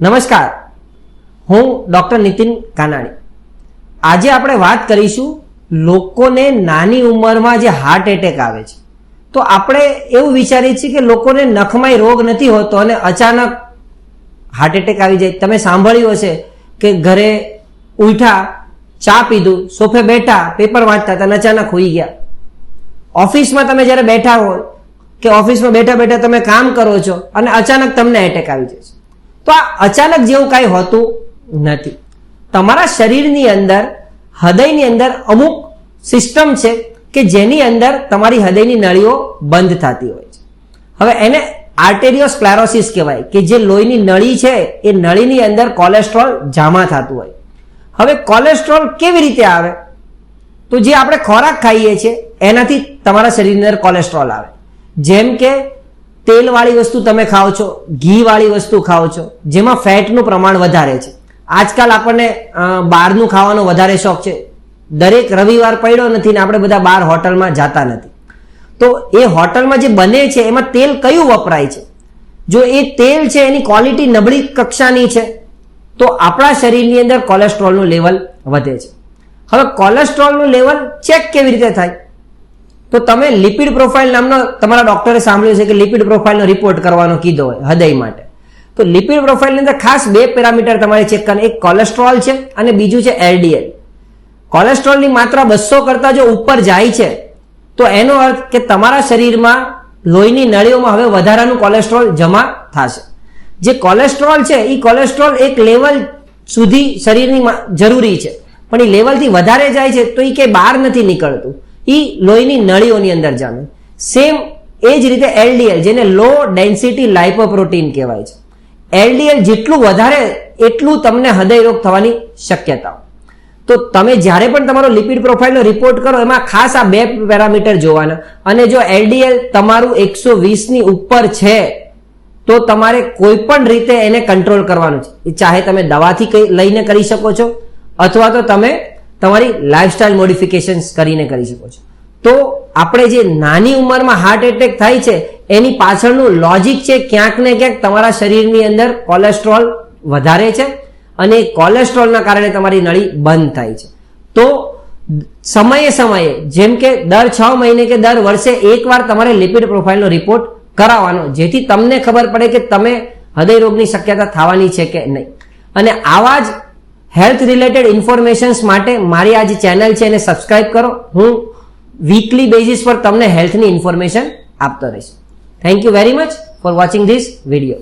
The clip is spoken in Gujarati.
નમસ્કાર, હું ડોક્ટર નીતિન કાનાણી. આજે આપણે વાત કરીશું લોકોને નાની ઉંમરમાં જે હાર્ટ એટેક આવે છે. તો આપણે એવું વિચારીએ છીએ કે લોકોને નખમાં રોગ નથી હોતો અને અચાનક હાર્ટ એટેક આવી જાય. તમે સાંભળ્યું હશે કે ઘરે ઉઠ્યા, ચા પીધું, સોફે બેઠા, પેપર વાંચતા હતા અને અચાનક હોઈ ગયા. ઓફિસમાં તમે જ્યારે બેઠા હો કે ઓફિસમાં બેઠા બેઠા તમે કામ કરો છો અને અચાનક તમને એટેક આવી જાય છે. તો આ અચાનક જેવું કાંઈ હોતું નથી. તમારા શરીરની અંદર, હૃદયની અંદર અમુક સિસ્ટમ છે કે જેની અંદર તમારી હૃદયની નળીઓ બંધ થતી હોય છે. હવે એને આર્ટેરિયોસ્ક્લેરોસિસ કહેવાય કે જે લોહીની નળી છે એ નળીની અંદર કોલેસ્ટ્રોલ જમા થતું હોય. હવે કોલેસ્ટ્રોલ કેવી રીતે આવે? તો જે આપણે ખોરાક ખાઈએ છીએ એનાથી તમારા શરીરની અંદર કોલેસ્ટ્રોલ આવે. જેમ કે તેલવાળી વસ્તુ તમે ખાઓ છો, ઘીવાળી વસ્તુ ખાઓ છો, જેમાં ફેટનું પ્રમાણ વધારે છે. આજકાલ આપણને બહારનું ખાવાનો વધારે શોખ છે. દરેક રવિવાર પડ્યો નથી ને આપણે બધા બહાર હોટલમાં જતા નથી. તો એ હોટલમાં જે બને છે એમાં તેલ કયું વપરાય છે? જો એ તેલ છે એની ક્વોલિટી નબળી કક્ષાની છે તો આપણા શરીરની અંદર કોલેસ્ટ્રોલનું લેવલ વધે છે. હવે કોલેસ્ટ્રોલનું લેવલ ચેક કેવી રીતે થાય? તો તમે લિપિડ પ્રોફાઇલ નામનો તમારા ડોક્ટરે સાંભળ્યું છે કે લિપિડ પ્રોફાઇલનો રિપોર્ટ કરવાનો કીધો હોય હૃદય માટે. તો લિપિડ પ્રોફાઇલની અંદર ખાસ બે પેરામીટર તમારે ચેક કરવાના, એક કોલેસ્ટ્રોલ છે અને બીજું છે એલડીએલ. કોલેસ્ટ્રોલની માત્રા 200 કરતા જો ઉપર જાય છે તો એનો અર્થ કે તમારા શરીરમાં લોહીની નળીઓમાં હવે વધારાનું કોલેસ્ટ્રોલ જમા થશે. જે કોલેસ્ટ્રોલ છે એ કોલેસ્ટ્રોલ એક લેવલ સુધી શરીરની જરૂરી છે, પણ એ લેવલથી વધારે જાય છે તો એ કંઈ બહાર નથી નીકળતું, એ લોહીની નળીઓની અંદર જામે. સેમ એ જ રીતે એલડીએલ, જેને લો ડેન્સિટી લાઇપોપ્રોટીન કહેવાય છે. એલડીએલ જેટલું વધારે એટલું તમને હૃદય રોગ થવાની શક્યતા. તો તમે જ્યારે પણ તમારો લિપિડ પ્રોફાઇલનો રિપોર્ટ કરો એમાં ખાસ આ બે પેરામીટર જોવાના. અને જો એલડીએલ તમારું 120 ની ઉપર છે તો તમારે કોઈ પણ રીતે એને કંટ્રોલ કરવાનું છે. એ ચાહે તમે દવાથી લઈને કરી શકો છો અથવા તો તમે તમારી લાઇફસ્ટાઇલ મોડિફિકેશન્સ કરીને કરી શકો છો. તો આપણે જે નાની ઉંમરમાં હાર્ટ એટેક થાય છે એની પાછળનું લોજિક છે ક્યાંક ને ક્યાંક તમારા શરીરની અંદર કોલેસ્ટ્રોલ વધારે છે અને કોલેસ્ટ્રોલના કારણે તમારી નળી બંધ થાય છે. તો સમયે સમયે, જેમ કે દર 6 મહિને કે દર વર્ષે એકવાર તમારે લિપિડ પ્રોફાઇલનો રિપોર્ટ કરાવવાનો, જેથી તમને ખબર પડે કે તમે હૃદય રોગની શક્યતા થવાની છે કે નહીં. અને આવા જ હેલ્થ રિલેટેડ ઇન્ફોર્મેશન્સ માટે મારી આ જે ચેનલ છે એને સબસ્ક્રાઇબ કરો. હું વીકલી બેઝિસ પર તમને હેલ્થની ઇન્ફોર્મેશન આપતો રહીશ. Thank you very much for watching this video.